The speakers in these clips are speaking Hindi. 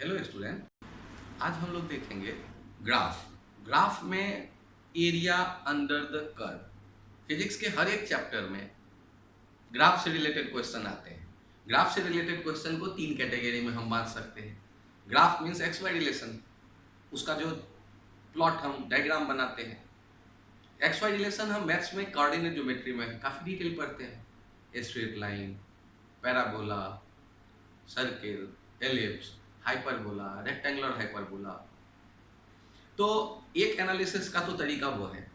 हेलो स्टूडेंट, आज हम लोग देखेंगे ग्राफ। ग्राफ में area under the curve. Physics के हर एक चैप्टर में ग्राफ से रिलेटेड क्वेश्चन आते हैं। ग्राफ से रिलेटेड क्वेश्चन को तीन कैटेगरी में हम बांट सकते हैं। Graph means X Y relation, उसका जो प्लॉट हम डायग्राम बनाते हैं। एक्स वाई रिलेशन हम मैथ्स में कोऑर्डिनेट ज्योमेट्री में काफ़ी डिटेल पढ़ते हैं। Straight line, parabola, circle, ellipse, hyperbola, rectangular hyperbola. तो एक एनालिसिस का तो तरीका वो है,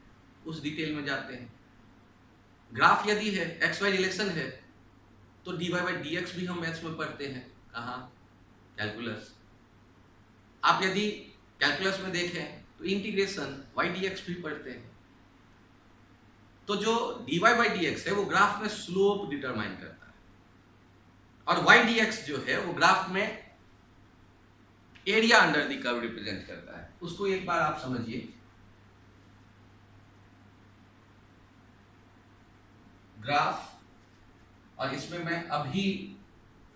उस डिटेल में जाते हैं। ग्राफ यदि है, एक्स वाई रिलेशन है, तो dy बाई डी एक्स भी हम मैथ्स में पढ़ते हैं। कहाँ? कैलकुलस। आप यदि कैलकुलस में देखें तो इंटीग्रेशन वाई डी एक्स भी पढ़ते हैं। तो जो dy बाई डी एक्स है वो ग्राफ में स्लोप डिटरमाइन करता है, और वाई डी एक्स जो है वो ग्राफ में area under the curve represent करता है। उसको एक बार आप समझिए। ग्राफ, और इसमें मैं अभी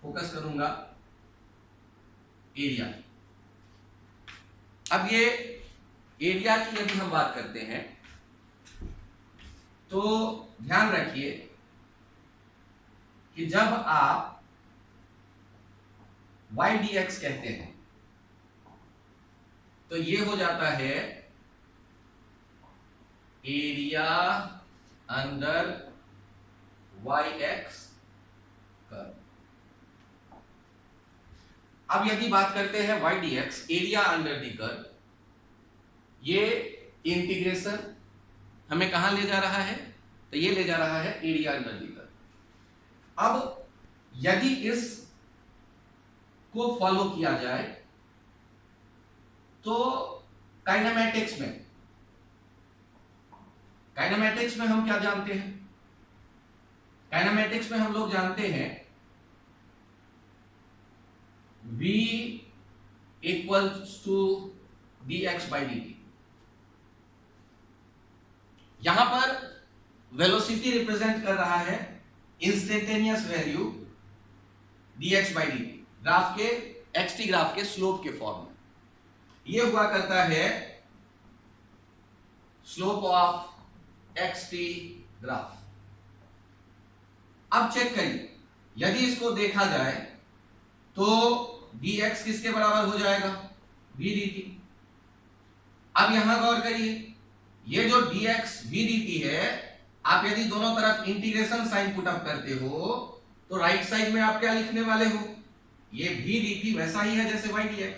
फोकस करूंगा एरिया। अब ये एरिया की यदि हम बात करते हैं तो ध्यान रखिए कि जब आप वाई डी एक्स कहते हैं तो ये हो जाता है area under Y X curve. अब यदि बात करते हैं Y D X, area under the curve, ये इंटीग्रेशन हमें कहां ले जा रहा है? तो ये ले जा रहा है एरिया अंडर दी कर्व। अब यदि इस को फॉलो किया जाए तो काइनेमैटिक्स में हम क्या जानते हैं? काइनेमैटिक्स में हम लोग जानते हैं v equals to dx by dt। यहां पर वेलोसिटी रिप्रेजेंट कर रहा है instantaneous value dx by dt, graph के xt ग्राफ के स्लोप के फॉर्म में। ये हुआ करता है स्लोप ऑफ xt ग्राफ। अब चेक करिए, यदि इसको देखा जाए तो dx किसके बराबर हो जाएगा? v dt। अब यहां गौर करिए, ये जो dx v dt है, आप यदि दोनों तरफ इंटीग्रेशन साइन पुट अप करते हो तो राइट साइड में आप क्या लिखने वाले हो? ये v dt वैसा ही है जैसे y dx।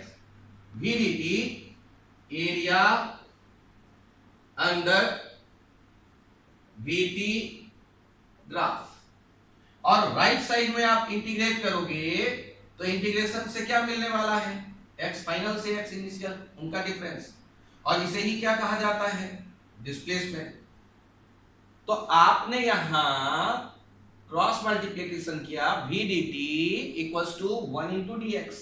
v dt area under vt graph, और राइट साइड में आप इंटीग्रेट करोगे तो इंटीग्रेशन से क्या मिलने वाला है? x फाइनल से x इनिशियल, उनका डिफरेंस, और इसे ही क्या कहा जाता है? डिस्प्लेसमेंट। तो आपने यहां क्रॉस मल्टीप्लिकेशन किया, v dt equals to 1 into dx।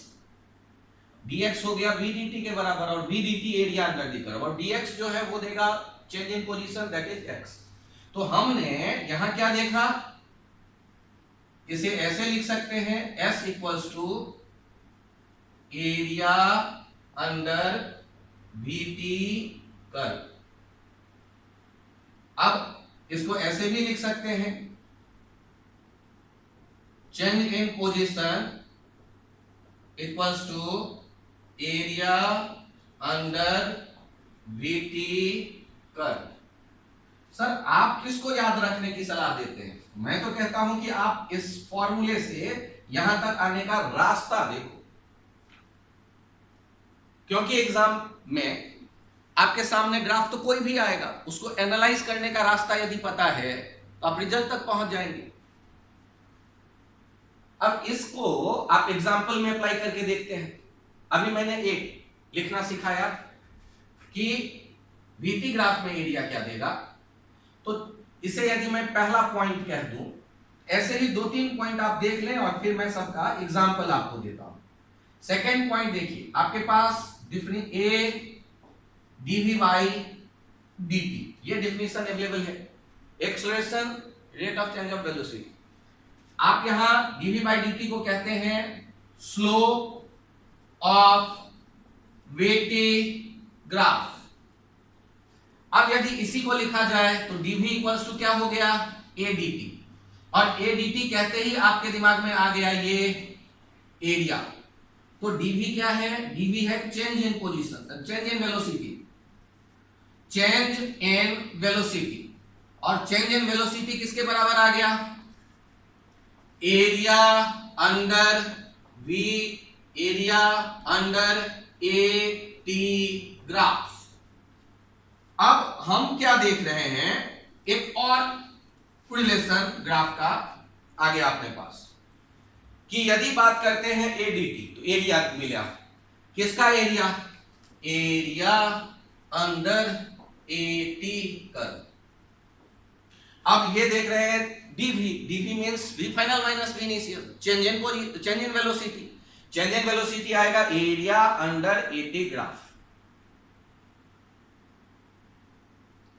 dx हो गया v dt के बराबर, और v dt area under the curve, और dx जो है वो देगा change in position, that is x। तो हमने यहां क्या देखा? इसे ऐसे लिख सकते हैं s equals to area under vt curve. अब इसको ऐसे भी लिख सकते हैं, change in position equals to area under vt curve. Sir आप किसको याद रखने की सलाह देते हैं? मैं तो कहता हूं कि आप इस फॉर्मूले से यहां तक आने का रास्ता देखो, क्योंकि एग्जाम में आपके सामने ग्राफ तो कोई भी आएगा, उसको एनालाइज करने का रास्ता यदि पता है तो आप रिजल्ट तक पहुंच जाएंगे। अब इसको आप एग्जाम्पल में अप्लाई करके देखते हैं। अभी मैंने एक लिखना सिखाया कि vt ग्राफ में एरिया क्या देगा, तो इसे यदि मैं पहला पॉइंट कह दूं, ऐसे ही 2-3 पॉइंट आप देख लें और फिर मैं सबका एग्जाम्पल आपको देता हूं। सेकेंड पॉइंट देखिए, आपके पास a dv बाई dt, ये डेफिनेशन अवेलेबल है। Acceleration, rate of change of velocity. आप यहां dv बाई dt को कहते हैं स्लोप ऑफ वेटेड ग्राफ। अब यदि इसी को लिखा जाए तो dv इक्वल्स टू क्या हो गया, ADT, और ADT कहते ही आपके दिमाग में आ गया ये एरिया। तो dv क्या है, dv है change in position, change in velocity, change in velocity, और चेंज इन वेलोसिटी किसके बराबर आ गया, area under v, area under AT graph. अब हम क्या देख रहे हैं, एक और रिलेशन ग्राफ का आ गया अपने पास, कि यदि बात करते हैं ADT तो एरिया मिला, किसका area, area under AT curve. अब ये देख रहे हैं dv means v final minus v initial, change in velocity, change in velocity आएगा एरिया अंडर AT ग्राफ।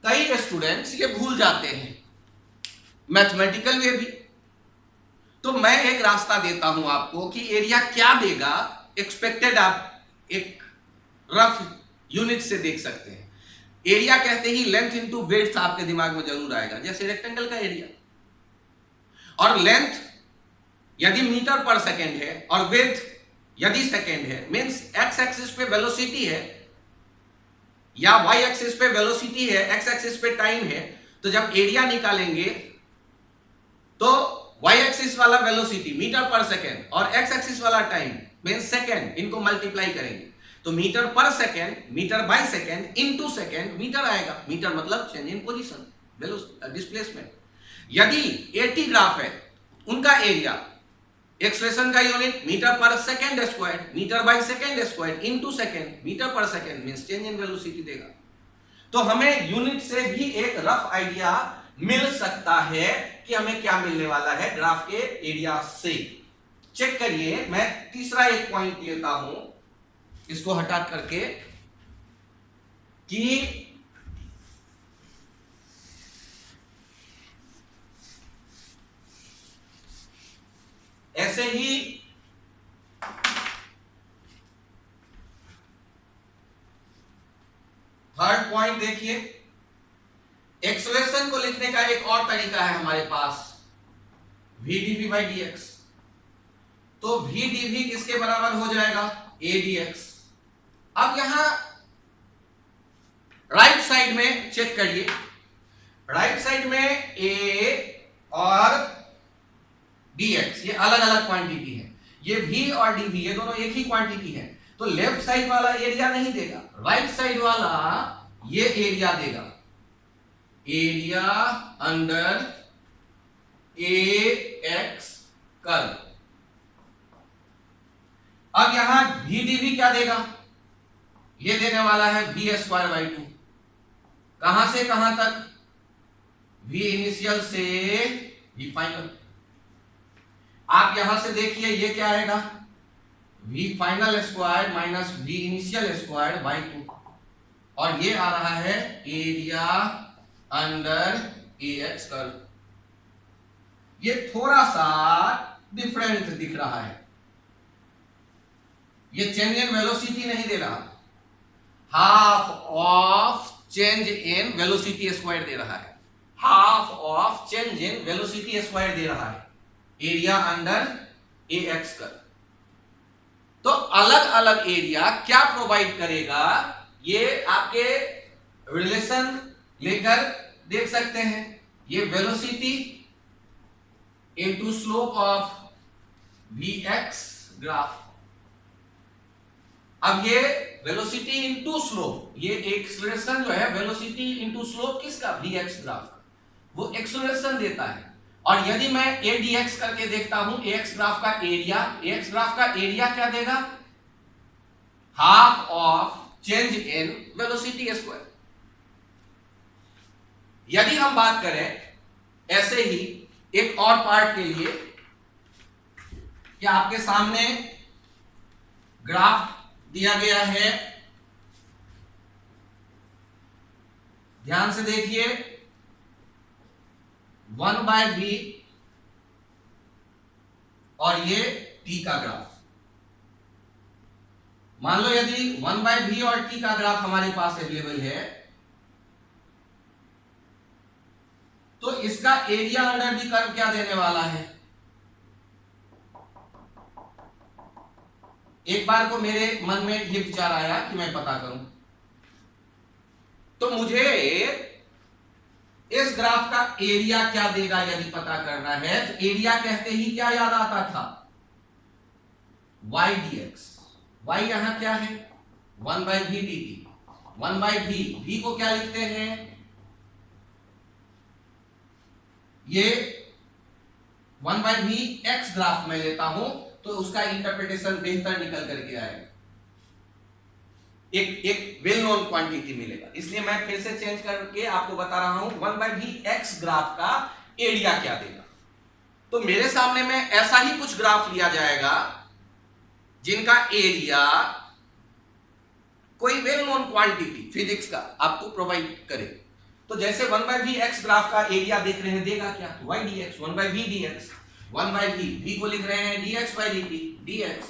कई स्टूडेंट्स ये भूल जाते हैं मैथमेटिकल वे भी, तो मैं एक रास्ता देता हूं आपको कि एरिया क्या देगा एक्सपेक्टेड, आप एक रफ यूनिट से देख सकते हैं। एरिया कहते ही लेंथ इनटू विड्थ आपके दिमाग में जरूर आएगा, जैसे रेक्टेंगल का एरिया, और लेंथ यदि मीटर पर सेकेंड है और विड्थ यदि सेकेंड है, मींस एक्स एक्सिस पे वेलोसिटी है या वाई एक्सिस पे वेलोसिटी है, एक्स एक्सिस पे टाइम है, तो जब एरिया निकालेंगे तो वाई एक्सिस वाला वेलोसिटी मीटर पर सेकेंड और एक्स एक्सिस वाला टाइम मींस सेकेंड, इनको मल्टीप्लाई करेंगे तो मीटर पर second, metre by second into second metre आएगा। मीटर मतलब चेंज इन पोजीशन, डिस्प्लेसमेंट। यदि AT ग्राफ है, उनका एरिया एक्सप्रेशन का यूनिट मीटर पर second square, meter by second square into second, meter पर second means change in velocity देगा। तो हमें यूनिट से भी एक रफ आइडिया मिल सकता है कि हमें क्या मिलने वाला है ग्राफ के एरिया से। चेक करिए, मैं तीसरा एक पॉइंट लेता हूं इसको हटा करके, कि ऐसे ही थर्ड पॉइंट देखिए, एक्सेलरेशन को लिखने का एक और तरीका है हमारे पास, vdv by dx। तो vdv किसके बराबर हो जाएगा, adx। अब यहां राइट साइड में चेक करिए, राइट साइड में a और dx ये अलग अलग क्वांटिटी है, ये v और dv ये दोनों एक ही क्वांटिटी है, तो लेफ्ट साइड वाला एरिया नहीं देगा, राइट साइड वाला ये एरिया देगा, एरिया अंडर AX कर्व। अब यहां vdv क्या देगा, ये देने वाला है v स्क्वायर बाई 2, कहां से कहां तक, v इनिशियल से v फाइनल। आप यहां से देखिए ये क्या आएगा, v final square minus v initial square by 2, और ये आ रहा है एरिया अंडर AX कर्व। ये थोड़ा सा डिफरेंट दिख रहा है, ये चेंज इन वेलोसिटी नहीं दे रहा, half of change in velocity square दे रहा है, half of change in velocity square दे रहा है, एरिया अंडर AX कर्व। तो अलग अलग एरिया क्या प्रोवाइड करेगा, ये आपके रिलेशन लेकर देख सकते हैं। ये velocity into slope of Vx graph. अब ये वेलोसिटी इनटू स्लोप, ये एक्सेलरेशन जो है वेलोसिटी इनटू स्लोप किसका, Vx ग्राफ, वो एक्सेलरेशन देता है। और यदि मैं ADX करके देखता हूं, AX ग्राफ का एरिया, AX ग्राफ का एरिया क्या देगा, half of change in velocity square. यदि हम बात करें ऐसे ही एक और पार्ट के लिए, क्या आपके सामने ग्राफ दिया गया है, ध्यान से देखिए, 1/v और ये t का ग्राफ। मान लो यदि 1/v और t का ग्राफ हमारे पास अवेलेबल है, तो इसका एरिया अंडर द कर्व क्या देने वाला है? एक बार को मेरे मन में ये विचार आया कि मैं पता करूं, तो मुझे इस ग्राफ का एरिया क्या देगा यदि पता करना है, तो एरिया कहते ही क्या याद आता था? y dx। y यहां क्या है? 1/v dt। 1/v, v को क्या लिखते हैं? ये 1/v x ग्राफ में लेता हूं तो उसका इंटरप्रिटेशन बेहतर निकल करके आएगा, एक वेल नोन क्वांटिटी मिलेगा। इसलिए मैं फिर से चेंज करके आपको बता रहा हूं 1/v x ग्राफ का एरिया क्या देगा। तो मेरे सामने में ऐसा ही कुछ ग्राफ लिया जाएगा जिनका एरिया कोई वेल नोन क्वांटिटी फिजिक्स का आपको प्रोवाइड करे। तो जैसे 1/v x ग्राफ का एरिया देख रहे हैं, देगा क्या? y dx। 1/v dx, 1/v, v को लिख रहे हैं dx by dt, dx।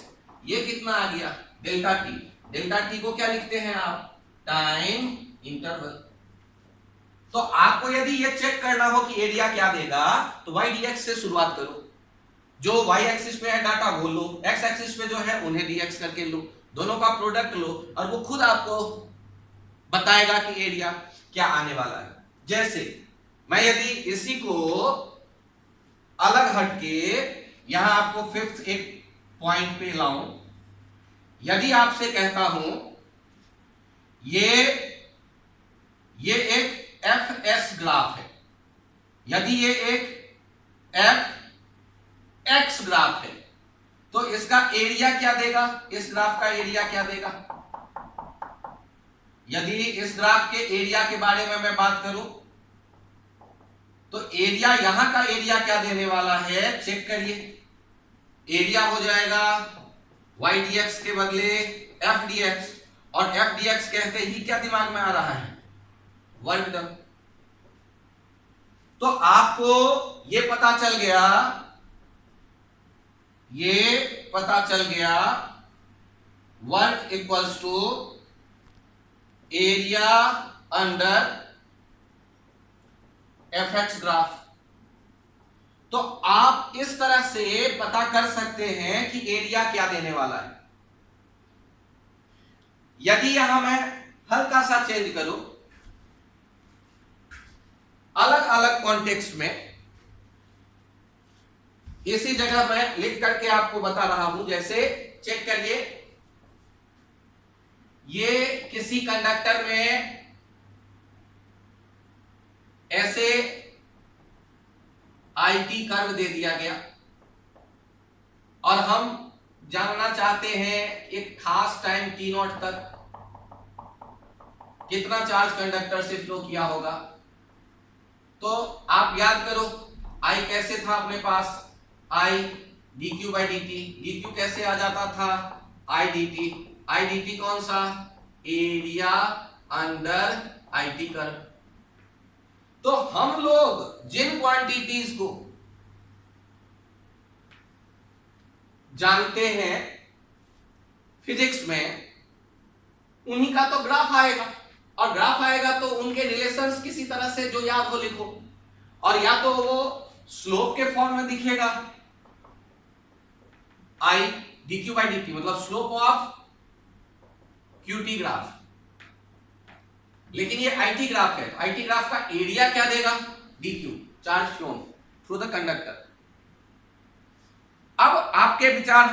ये कितना आ गया? Delta t। डेल्टा t को क्या लिखते हैं आप? Time interval. तो आपको यदि ये चेक करना हो कि एरिया क्या देगा, तो y dx से शुरुआत करो। जो y एक्सिस पे है डाटा वो लो, x एक्सिस पे जो है उन्हें dx करके लो, दोनों का प्रोडक्ट लो और वो खुद आपको बताएगा कि एरिया क्या आने वाला है। जैसे मैं यदि इसी को अलग हटके यहां आपको फिफ्थ एक पॉइंट पे लाऊं, यदि आपसे कहता हूं ये एक fs ग्राफ है, यदि ये एक fx ग्राफ है, तो इसका एरिया क्या देगा? इस ग्राफ का एरिया क्या देगा? यदि इस ग्राफ के एरिया के बारे में मैं बात करूं, तो एरिया यहां का एरिया क्या देने वाला है? चेक करिए, एरिया हो जाएगा y dx के बदले f dx, और f dx कहते ही क्या दिमाग में आ रहा है? Work done. तो आपको ये पता चल गया work equals to area under fx graph. तो आप इस तरह से पता कर सकते हैं कि एरिया क्या देने वाला है। यदि यहां मैं हल्का सा चेंज करूं, अलग अलग कॉन्टेक्स्ट में, इसी जगह मैं लिख करके आपको बता रहा हूं। जैसे चेक करिए, ये किसी कंडक्टर में ऐसे IT कर्व दे दिया गया और हम जानना चाहते हैं एक खास टाइम t0 तक कितना चार्ज कंडक्टर से फ्लो किया होगा। तो आप याद करो, I कैसे था अपने पास? I dq by dt। dq कैसे आ जाता था? I dt कौन सा? Area under IT curve. तो हम लोग जिन क्वांटिटीज को जानते हैं फिजिक्स में, उन्हीं का तो ग्राफ आएगा, और ग्राफ आएगा तो उनके रिलेशंस किसी तरह से जो याद हो लिखो, और या तो वो स्लोप के फॉर्म में दिखेगा, I dq by dt मतलब स्लोप ऑफ qt ग्राफ। लेकिन ये IT ग्राफ है, IT ग्राफ का एरिया क्या देगा? dq, charge phloem through the conductor. अब आपके विचार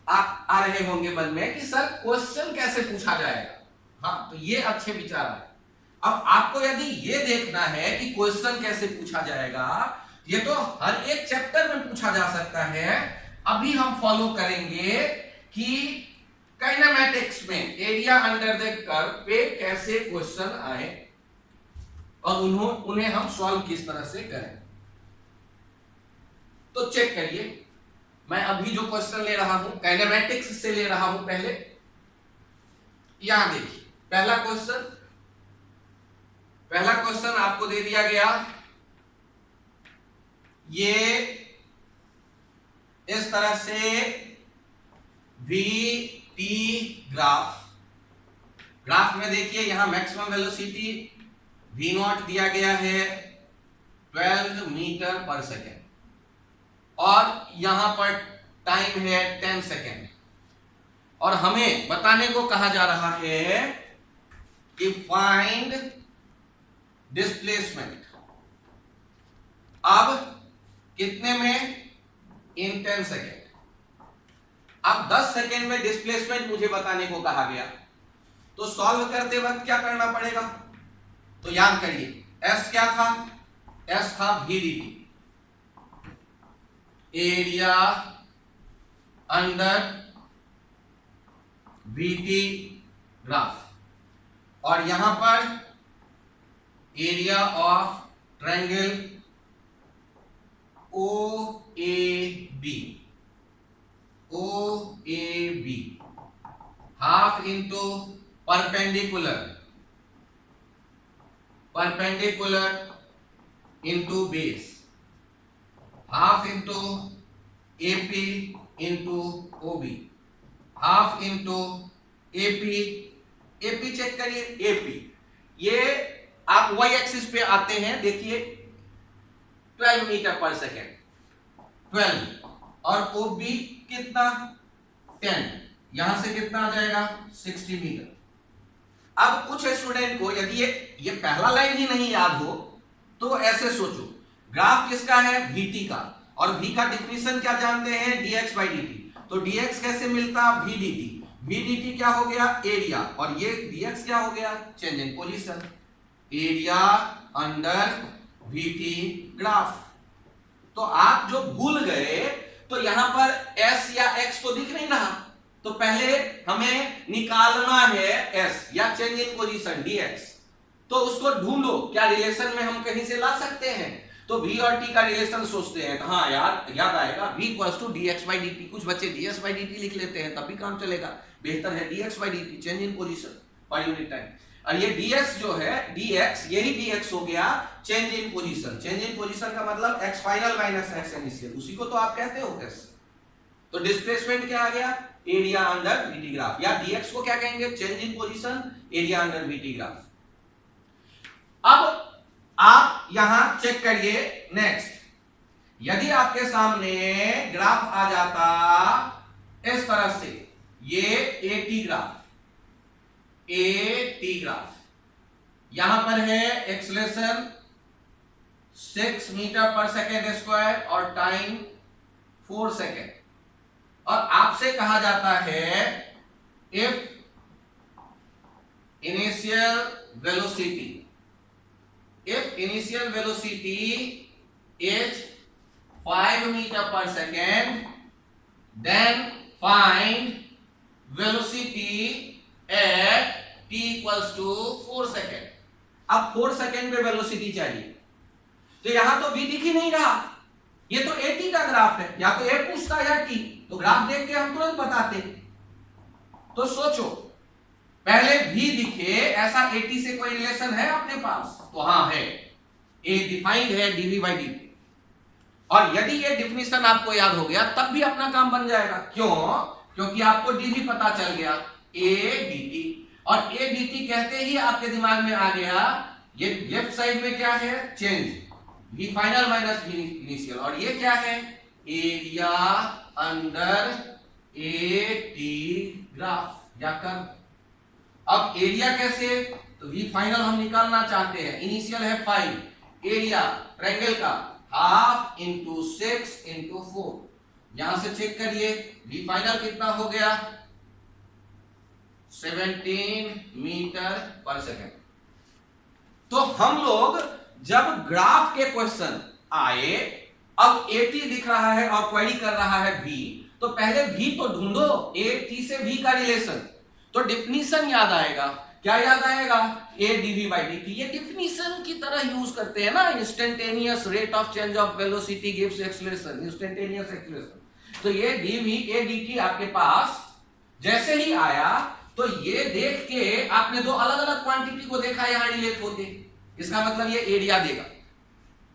आ रहे होंगे मन में कि सर क्वेश्चन कैसे पूछा जाएगा। हाँ, तो ये अच्छे विचार आए। अब आपको यदि ये देखना है कि क्वेश्चन कैसे पूछा जाएगा, ये तो हर एक चैप्टर में पूछा जा सकता है। अभी हम फॉलो करेंगे कि काइनेमैटिक्स में एरिया अंडर द कर्व पे कैसे क्वेश्चन आए और उन्हें हम सॉल्व किस तरह से करें। तो चेक करिए, मैं अभी जो क्वेश्चन ले रहा हूं काइनेमैटिक्स से ले रहा हूं। पहले यहां देखिए, पहला क्वेश्चन आपको दे दिया गया, ये इस तरह से v t ग्राफ में देखिए यहां मैक्सिमम वेलोसिटी v नॉट दिया गया है 12 मीटर पर सेकेंड और यहां पर टाइम है 10 सेकेंड और हमें बताने को कहा जा रहा है कि फाइंड डिस्प्लेसमेंट। अब कितने में? इन 10 सेकेंड। अब 10 सेकेंड में डिस्प्लेसमेंट मुझे बताने को कहा गया, तो सॉल्व करते वक्त क्या करना पड़ेगा? तो याद करिए एस क्या था? एस था VDT, area under VT graph, और यहां पर area of triangle OAB half into perpendicular into base, half into AP इंटू OB, half into AP check करिए AP, ये आप y एक्सिस पे आते हैं, देखिए 12 मीटर पर सेकेंड 12, और OB कितना? 10, यहां से कितना आ जाएगा? 60 मीटर। अब कुछ स्टूडेंट को यदि ये पहला लाइन ही नहीं याद हो तो ऐसे सोचो, ग्राफ किसका है? VT का, और V का डिफिनेशन क्या जानते हैं? dx/dt। तो dx कैसे मिलता? VDT क्या हो गया? एरिया, और ये dx क्या हो गया? Change in position, area under VT graph. तो आप जो भूल गए, तो यहां पर S या X तो दिख नहीं रहा, तो पहले हमें निकालना है S या चेंज इन पोजीशन dx, तो उसको ढूंढो क्या रिलेशन में हम कहीं से ला सकते हैं। तो V और T का रिलेशन सोचते हैं, तो हाँ यार याद आएगा, V = dx/dt। कुछ बच्चे ds/dt लिख लेते हैं, तब भी काम चलेगा, बेहतर है dx/dt, change in position per unit time. और ये ds जो है dx, यही dx हो गया change in position. Change in position का मतलब x final minus x initial, उसी को तो आप कहते हो s। तो डिस्प्लेसमेंट क्या आ गया? एरिया अंडर VT ग्राफ, या dx को क्या कहेंगे? Change in position area under VT graph. अब आप यहां चेक करिए नेक्स्ट, यदि आपके सामने ग्राफ आ जाता इस तरह से, ये AT ग्राफ, यहां पर है एक्सेलरेशन 6 मीटर पर सेकेंड स्क्वायर और टाइम 4 सेकेंड, और आपसे कहा जाता है if initial velocity is 5 meter पर second, then find velocity at t = 4 second. अब 4 सेकेंड पे वेलोसिटी चाहिए, तो यहां तो v दिख ही नहीं रहा, ये तो AT का ग्राफ है, या तो A पूछता या T, तो ग्राफ देख के हम तुरंत बताते। तो सोचो, पहले v दिखे, ऐसा AT से कोई रिलेशन है अपने पास? तो हाँ है, A डिफाइंड है dv/dt, और यदि ये डिफिनेशन आपको याद हो गया तब भी अपना काम बन जाएगा। क्यों? क्योंकि आपको dv पता चल गया, A dt, और A dt कहते ही आपके दिमाग में आ गया, ये लेफ्ट साइड में क्या है? Change, v final minus v initial, और ये क्या है? एरिया अंडर AT ग्राफ या कर्व। अब एरिया कैसे? तो v फाइनल हम निकालना चाहते हैं, इनिशियल है 5, एरिया ट्रायंगल का हाफ इंटू 6 इंटू 4, यहां से चेक करिए v फाइनल कितना हो गया? 17 मीटर पर सेकेंड। तो हम लोग जब ग्राफ के क्वेश्चन आए, अब AT दिख रहा है और क्वेरी कर रहा है V, तो पहले V तो ढूंढो, AT से V का रिलेशन, तो डिफिनीशन याद आएगा। क्या याद आएगा? A dv/dt, ये डिफिनीशन की तरह यूज करते हैं ना, instantaneous rate of change of velocity gives acceleration, instantaneous acceleration. तो ये dv A dt आपके पास जैसे ही आया, तो ये देख के आपने दो अलग अलग क्वांटिटी को देखा यहां रिलेट होते, इसका मतलब ये एरिया देगा।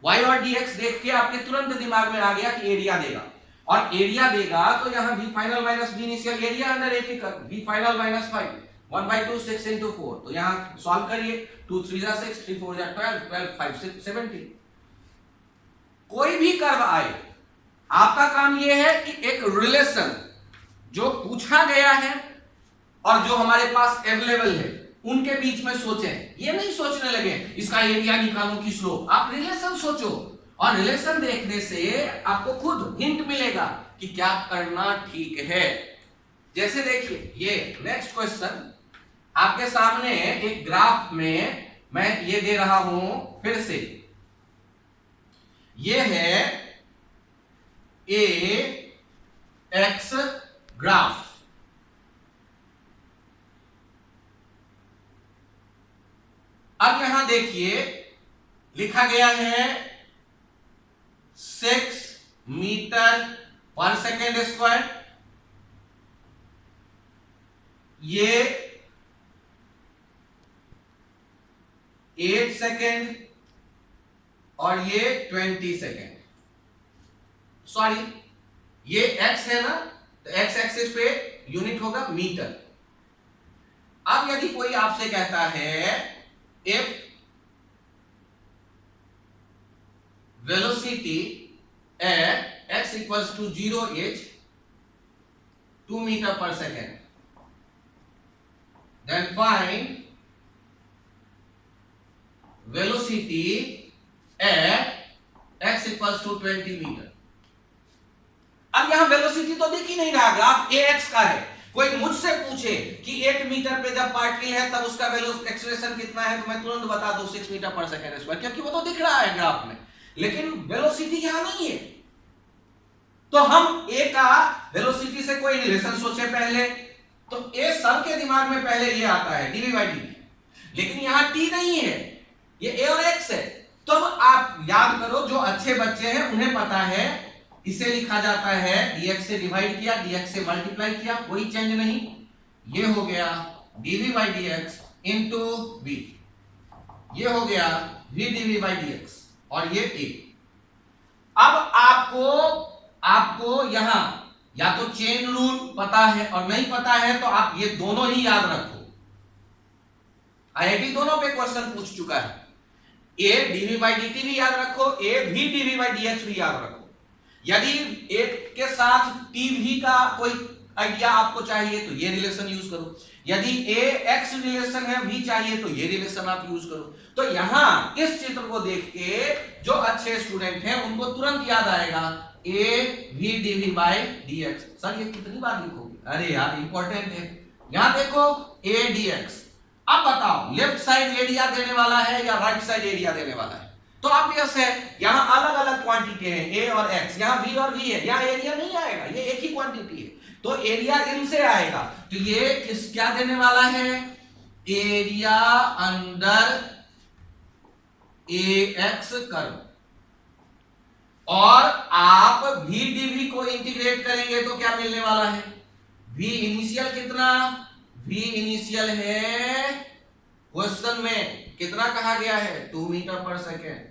y और dx देख के आपके तुरंत दिमाग में आ गया कि एरिया देगा, और एरिया देगा तो यहाँ v final minus v initial, area under a curve, v final minus 5, 1/2 6 into 4, तो यहाँ सॉल्व करिए, 2 3 जा 6, 3 4 जा 12, 12 5 6 17। कोई भी कर्व आए, आपका काम यह है कि एक रिलेशन जो पूछा गया है और जो हमारे पास अवेलेबल है उनके बीच में सोचें। ये नहीं सोचने लगे इसका एरिया निकालो कि स्लोप, आप रिलेशन सोचो, और रिलेशन देखने से आपको खुद हिंट मिलेगा कि क्या करना ठीक है। जैसे देखिए ये नेक्स्ट क्वेश्चन आपके सामने एक ग्राफ में मैं ये दे रहा हूं फिर से, ये है ए एक्स ग्राफ। अब यहां देखिए लिखा गया है 6 मीटर पर सेकेंड स्क्वायर, ये 8 सेकेंड और ये 20 सेकेंड। सॉरी ये x है ना, तो x एक्सिस पे यूनिट होगा मीटर। अब यदि कोई आपसे कहता है if velocity at x equals to 0 is 2 meter per second, then find velocity at x equals to 20 meter। अब यहां वेलोसिटी तो दिख ही नहीं रहा, ग्राफ ax का है। कोई मुझसे पूछे कि 8 मीटर पे जब पार्टिकल है तब उसका वेलोसिटी एक्सेलरेशन कितना है, तो मैं तुरंत बता दूं 6 मीटर पर सेकंड स्क्वायर, क्योंकि वो तो दिख रहा है ग्राफ में, लेकिन वेलोसिटी यहां नहीं है। तो हम a का वेलोसिटी से कोई रिलेशन सोचे पहले, तो a सबके दिमाग में पहले ये आता है dv by dt, लेकिन यहां t नहीं है, ये a और x है। तो अब आप याद करो, जो अच्छे बच्चे हैं उन्हें पता है इसे लिखा जाता है dx से डिवाइड किया, dx से मल्टीप्लाई किया, कोई चेंज नहीं, ये हो गया dv by dx into v, ये हो गया v dv by dx और ये a। अब आपको यहां या तो चेन रूल पता है और नहीं पता है तो आप ये दोनों ही याद रखो। आईआईटी दोनों पे क्वेश्चन पूछ चुका है, a dv by dt भी याद रखो, a v dv by dx भी याद रखो। यदि एक के साथ टीवी का कोई आइडिया आपको चाहिए तो ये रिलेशन यूज करो, यदि ए एक्स रिलेशन है भी चाहिए तो ये रिलेशन आप यूज करो। तो यहां इस चित्र को देख के जो अच्छे स्टूडेंट हैं उनको तुरंत याद आएगा A V DV by DX. Sir ये कितनी बार लिखोगे? अरे यार इंपॉर्टेंट है। यहां देखो ए डीएक्स। अब बताओ लेफ्ट साइड एरिया देने वाला है या राइट साइड एरिया देने वाला है? तो ऑब्वियस है यहां अलग अलग क्वांटिटी है ए और एक्स, यहां v और v है, यहां एरिया नहीं आएगा, ये एक ही क्वांटिटी है, तो एरिया इनसे आएगा। तो ये किस क्या देने वाला है? एरिया अंडर ए एक्स कर्व। और आप v dv को इंटीग्रेट करेंगे तो क्या मिलने वाला है? v इनिशियल कितना? v इनिशियल है क्वेश्चन में कितना कहा गया है? 2 मीटर पर सेकेंड।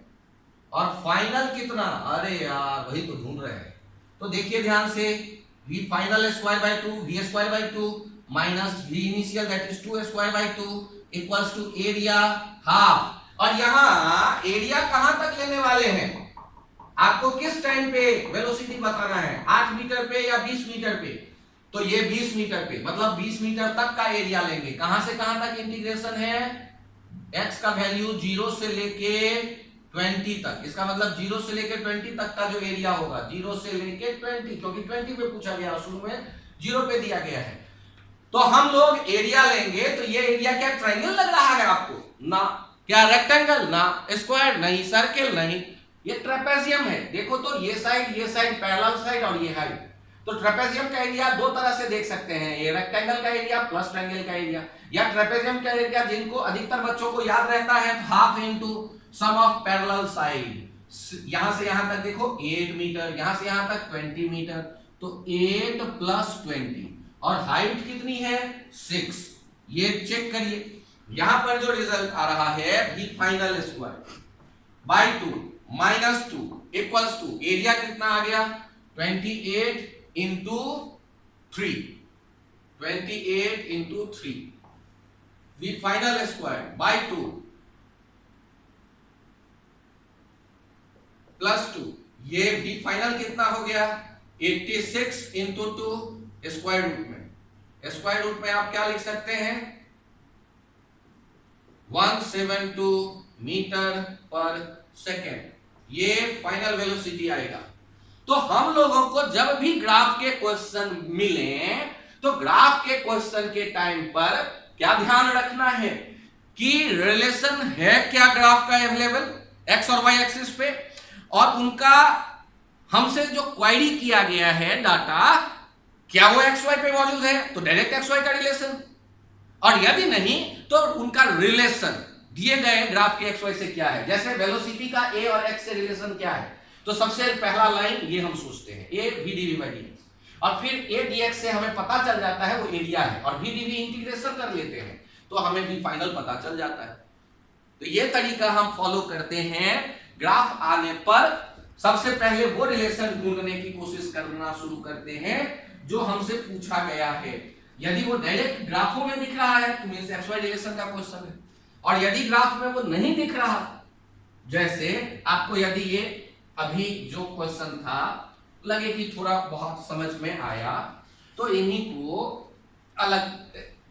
और फाइनल कितना? अरे यार वही तो ढूंढ रहे हैं। तो देखिए ध्यान से, v final square by 2, v square by 2 minus v initial that is 2 square by 2 equals to area half. और यहां एरिया कहां तक लेने वाले हैं? आपको किस टाइम पे वेलोसिटी बताना है, 8 मीटर पे या 20 मीटर पे? तो ये 20 मीटर पे, मतलब 20 मीटर तक का एरिया लेंगे। कहां से कहां तक इंटीग्रेशन है? x का वैल्यू 0 से लेके 20 तक, इसका मतलब 0 से लेके 20 तक का जो एरिया होगा, 0 से लेके 20, क्योंकि 20 पे पूछा गया, शुरू में 0 पे दिया गया है। तो हम लोग एरिया लेंगे, तो ये एरिया क्या ट्रायंगल लग रहा है आपको? ना। क्या रेक्टेंगल? ना। स्क्वायर? नहीं। सर्किल? नहीं। ये ट्रेपेजियम है। देखो तो ये साइड पैरेलल साइड और ये हाइट। तो ट्रेपेजियम का एरिया दो तरह से देख सकते हैं, ये रेक्टेंगल का एरिया प्लस ट्रायंगल का एरिया, या ट्रेपेजियम का एरिया जिनको अधिकतर बच्चों को याद रहता है half into sum of parallel side. यहां से यहां तक देखो 8 मीटर, यहां से यहां तक 20 मीटर, तो 8 प्लस 20 और हाइट कितनी है? 6। ये चेक करिए, यहां पर जो रिजल्ट आ रहा है v final square by 2 minus 2 equals to area कितना आ गया? 28 into 3, 28 into 3 V final square by 2 plus 2, ये वी फाइनल कितना हो गया 86 इंटू 2 स्क्वायर रूट में, स्क्वायर रूट में आप क्या लिख सकते हैं 172 मीटर पर सेकेंड, ये फाइनल वेलोसिटी आएगा। तो हम लोगों को जब भी ग्राफ के क्वेश्चन मिले तो ग्राफ के क्वेश्चन के टाइम पर क्या ध्यान रखना है कि रिलेशन है क्या ग्राफ का अवेलेबल एक्स और वाई एक्सिस पे, और उनका हमसे जो क्वेरी किया गया है डाटा क्या वो एक्स वाई पे मौजूद है, तो डायरेक्ट एक्स वाई का रिलेशन, और यदि नहीं तो उनका रिलेशन दिए गए ग्राफ के एक्स वाई से क्या है। जैसे वेलोसिटी का ए और एक्स से रिलेशन क्या है, तो सबसे पहला लाइन ये हम सोचते हैं A V D V by D X, और फिर ए डी एक्स से हमें पता चल जाता है वो एरिया है, और वी डी वी इंटीग्रेशन कर लेते हैं तो हमें भी फाइनल पता चल जाता है। तो ये तरीका हम फॉलो करते हैं। ग्राफ आने पर सबसे पहले वो रिलेशन ढूंढने की कोशिश करना शुरू करते हैं जो हमसे पूछा गया है। यदि वो डायरेक्ट ग्राफों में दिख रहा है तो मींस एक्स वाई रिलेशन का क्वेश्चन है, और यदि ग्राफ में वो नहीं दिख रहा, जैसे आपको यदि ये अभी जो क्वेश्चन था लगे कि थोड़ा बहुत समझ में आया, तो इन्हीं को अलग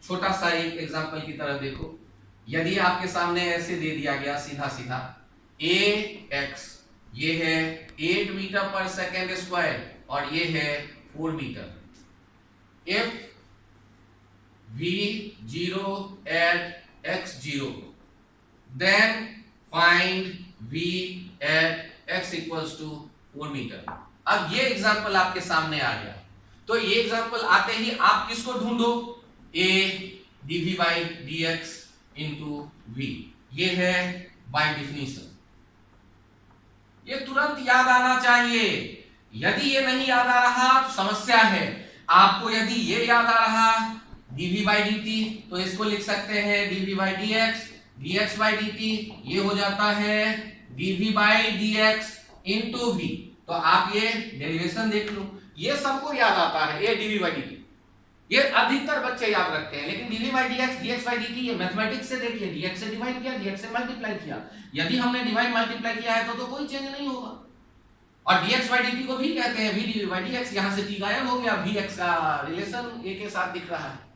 छोटा सा एक एग्जांपल की तरह देखो। यदि आपके सामने ऐसे दे दिया गया सीधा सीधा ए एक्स, ये है 8 मीटर पर सेकेंड स्क्वायर और ये है 4 metre, if v0 at x0 then find v at x equals to 4 metre. अब ये एग्जांपल आपके सामने आ गया, तो ये एग्जांपल आते ही आप किसको ढूंढो a dv by dx into v, ये है बाय डेफिनेशन, ये तुरंत याद आना चाहिए। यदि ये नहीं याद आ रहा तो समस्या है। आपको यदि ये याद आ रहा dv by dt तो इसको लिख सकते हैं dv by dx, dx by dt ये हो जाता है dv by dx into v। तो आप ये डेरिवेशन देख लो, ये सबको याद आता है a dv by dt, ये अधिकतर बच्चे याद रखते हैं। लेकिन dv by dx, dx by dt ये मैथमेटिक्स से देखिए, dx से डिवाइड किया, dx से मल्टीप्लाई किया, यदि हमने डिवाइड मल्टीप्लाई किया है तो कोई चेंज नहीं होगा। और dx by dt को भी कहते हैं v dv by dx, यहां से t गायब हो गया, vx का रिलेशन a के साथ दिख रहा है।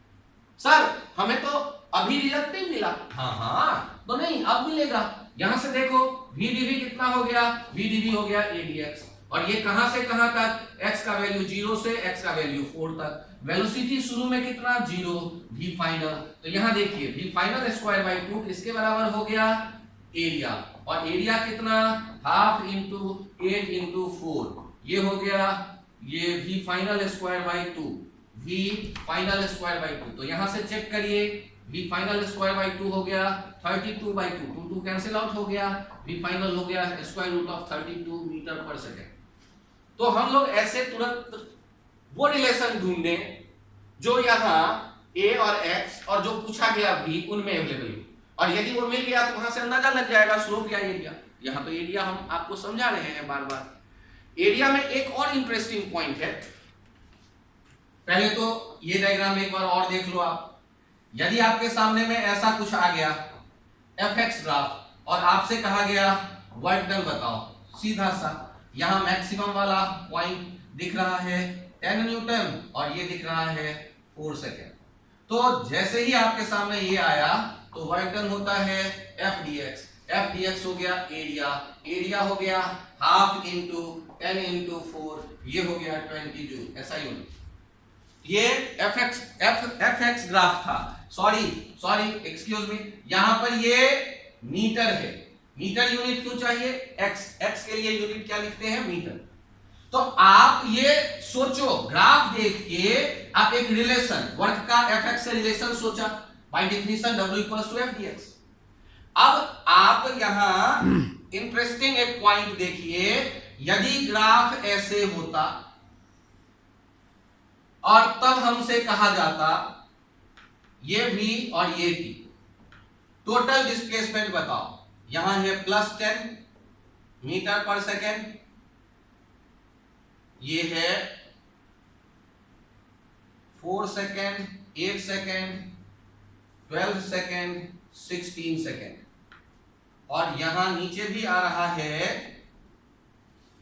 सर हमें तो अभी रिजल्ट नहीं मिला, हाँ तो नहीं अब मिलेगा। यहां से देखो v dv कितना हो गया, v dv हो गया a dx, और ये कहां से कहां तक, x का वैल्यू 0 से x का वैल्यू 4 तक, वेलोसिटी शुरू में कितना 0, v फाइनल। तो यहां देखिए v फाइनल स्क्वायर बाय 2 किसके बराबर हो गया एरिया, और एरिया कितना हाफ इंटू 8 इंटू 4, ये हो गया ये v final square by 2, v final square by 2। तो यहां से चेक करिए v फाइनल स्क्वायर बाय 2 हो गया 32 बाय 2, 2 कैंसिल आउट हो गया, v फाइनल हो गया स्क्वायर रूट ऑफ 32 मीटर पर सेकेंड। तो हम लोग ऐसे तुरंत वो रिलेशन ढूंढे जो यहाँ a और x और जो पूछा गया v उनमें अवेलेबल हो, और यदि वो मिल गया तो वहां से अंदाजा लग जाएगा स्लोप या एरिया। यहाँ तो एरिया हम आपको समझा रहे हैं बार बार। एरिया में एक और इंटरेस्टिंग पॉइंट है, पहले तो ये डायग्राम एक बार और देख लो आप। यदि आपके सामने में ऐसा कुछ आ गया fx ग्राफ और आपसे कहा गया वर्क डन बताओ, सीधा सा यहाँ मैक्सिमम वाला पॉइंट दिख रहा है 10 न्यूटन और ये दिख रहा है 4 सेकेंड। तो जैसे ही आपके सामने ये आया तो वर्क डन होता है f dx, f dx हो गया एरिया, एरिया हो गया हाफ इंटू 10 इंटू 4, ये हो गया 20 जूल ऐसा यूनिट। ये fx ग्राफ था, सॉरी एक्सक्यूज मी, यहां पर ये मीटर है। मीटर यूनिट क्यों चाहिए, x के लिए यूनिट क्या लिखते हैं मीटर। तो आप ये सोचो ग्राफ देख के आप एक रिलेशन वर्क का fx से रिलेशन सोचा, by definition w equals to f dx। अब आप यहां इंटरेस्टिंग एक पॉइंट देखिए, यदि ग्राफ ऐसे होता और तब हमसे कहा जाता ये v और ये t, टोटल डिस्प्लेसमेंट बताओ, यहां है +10 मीटर पर सेकेंड, ये है 4 सेकेंड, 8 सेकेंड, 12 सेकेंड, 16 सेकेंड, और यहां नीचे भी आ रहा है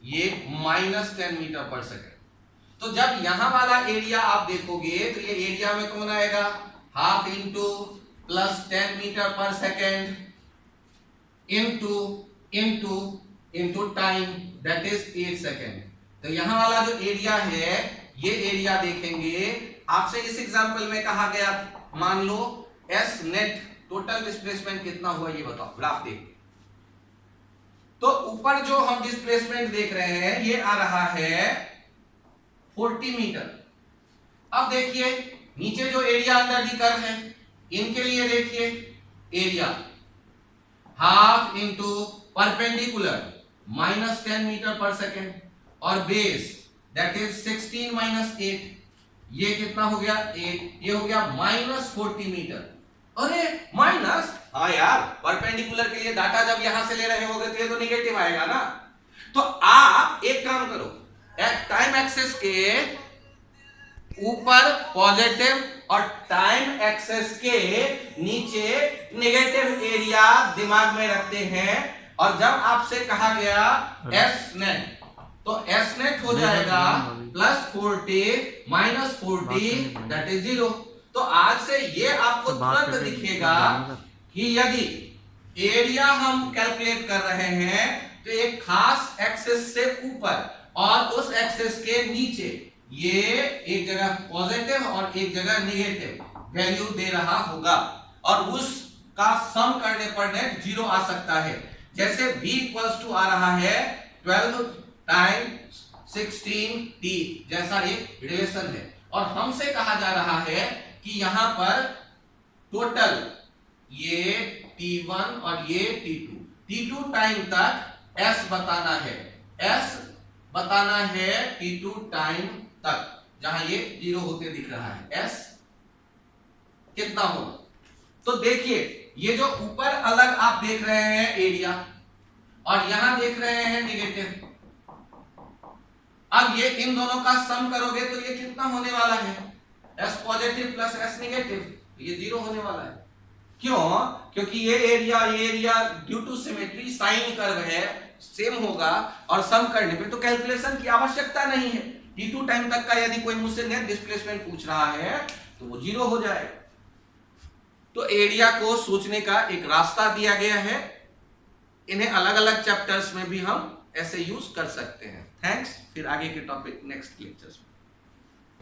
ये -10 मीटर पर सेकेंड। तो जब यहां वाला एरिया आप देखोगे तो ये एरिया में कौन आएगा, हाफ इंटू प्लस 10 मीटर पर second into into into time, that is 8 second. तो यहां वाला जो एरिया है ये एरिया देखेंगे, आपसे इस एग्जांपल में कहा गया मान लो एस नेट टोटल डिस्प्लेसमेंट कितना हुआ ये बताओ, ग्राफ देख। तो ऊपर जो हम डिस्प्लेसमेंट देख रहे हैं ये आ रहा है 40 मीटर। अब देखिए नीचे जो एरिया अंडर दी कर्व है इनके लिए देखिए area half into perpendicular -10 metre पर सेकेंड और बेस दैट इज 16 -8, ये कितना हो गया 8, ये हो गया -40 मीटर। अरे माइनस, हाँ यार परपेंडिकुलर के लिए डाटा जब यहां से ले रहे होगे तो ये तो निगेटिव आएगा ना। तो आप एक काम करो, टाइम एक्सेस के ऊपर पॉजिटिव और टाइम एक्सेस के नीचे नेगेटिव एरिया दिमाग में रखते हैं, और जब आपसे कहा गया एस नेट तो एस नेट हो जाएगा +40 -40 दैट इज 0। तो आज से ये आपको तुरंत दिखेगा कि यदि एरिया हम कैलकुलेट कर रहे हैं तो एक खास एक्सेस से ऊपर और उस एक्सेस के नीचे ये एक जगह पॉजिटिव और एक जगह नेगेटिव वैल्यू दे रहा होगा, और उसका सम करने पर नेट 0 आ सकता है। जैसे v = आ रहा है 12 टाइम्स 16t जैसा एक रिलेशन है, और हमसे कहा जा रहा है कि यहां पर टोटल ये t1 और ये t2 टाइम तक s बताना है, s बताना है t2 टाइम तक, जहां ये 0 होते दिख रहा है s कितना होगा। तो देखिए ये जो ऊपर अलग आप देख रहे हैं एरिया और यहां देख रहे हैं नेगेटिव, अब ये इन दोनों का सम करोगे तो ये कितना होने वाला है, s positive plus s negative, ये 0 होने वाला है। क्यों? क्योंकि ये area due to symmetry sine curve है, सेम होगा, और सम करने पे तो कैलकुलेशन की आवश्यकता नहीं है। t2 टाइम तक का यदि कोई मुझसे नेट डिस्प्लेसमेंट पूछ रहा है तो वो 0 हो जाएगा। तो एरिया को सोचने का एक रास्ता दिया गया है, इन्हें अलग अलग चैप्टर्स में भी हम ऐसे यूज कर सकते हैं। थैंक्स, फिर आगे के टॉपिक नेक्स्ट लेक्चर्स में।